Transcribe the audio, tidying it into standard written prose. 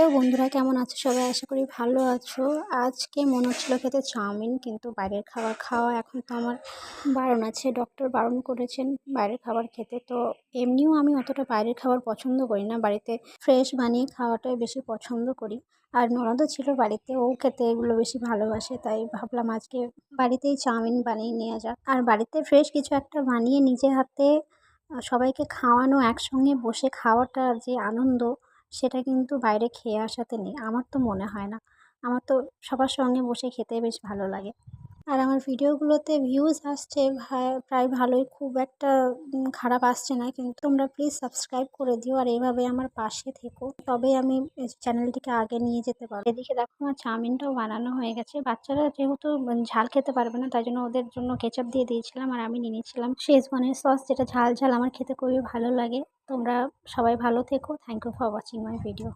Hello বন্ধুরা, কেমন আছো সবাই? আশা করি ভালো আছো। আজকে মনে হচ্ছিল খেতে চাউমিন, কিন্তু বাইরের খাবার খাওয়া এখন তো আমার বারণ আছে। ডক্টর বারণ করেছেন বাইরের খাবার খেতে। তো এমনিও আমি অতটা বাইরের খাবার পছন্দ করি না, বাড়িতে ফ্রেশ বানিয়ে খাওয়াটাই বেশি পছন্দ করি। আর ননদও ছিল বাড়িতে, ও খেতে এগুলো বেশি ভালোবাসে, তাই ভাবলাম আজকে বাড়িতেই চাউমিন বানিয়ে নেওয়া যাক। আর বাড়িতে ফ্রেশ কিছু একটা বানিয়ে নিজের হাতে সবাইকে খাওয়ানো, একসঙ্গে বসে খাওয়াটার যে আনন্দ, সেটা কিন্তু বাইরে খেয়ে আসাতে নেই। আমার তো মনে হয় না। আমার তো সবার সঙ্গে বসে খেতে বেশ ভালো লাগে। আর আমার ভিডিওগুলোতে ভিউজ আসছে প্রায় ভালোই, খুব একটা খারাপ আসছে না। কিন্তু তোমরা প্লিজ সাবস্ক্রাইব করে দিও আর এইভাবে আমার পাশে থেকো, তবেই আমি চ্যানেলটিকে আগে নিয়ে যেতে পারবো। এদিকে দেখো আমার চাউমিনটাও বানানো হয়ে গেছে। বাচ্চারা যেহেতু ঝাল খেতে পারবে না, তাই জন্য ওদের জন্য কেচাপ দিয়ে দিয়েছিলাম, আর আমি নিয়ে নিয়েছিলাম শেজওয়ানের সস, যেটা ঝাল ঝাল আমার খেতে খুবই ভালো লাগে। তোমরা সবাই ভালো থেকো। Thank you for watching my video.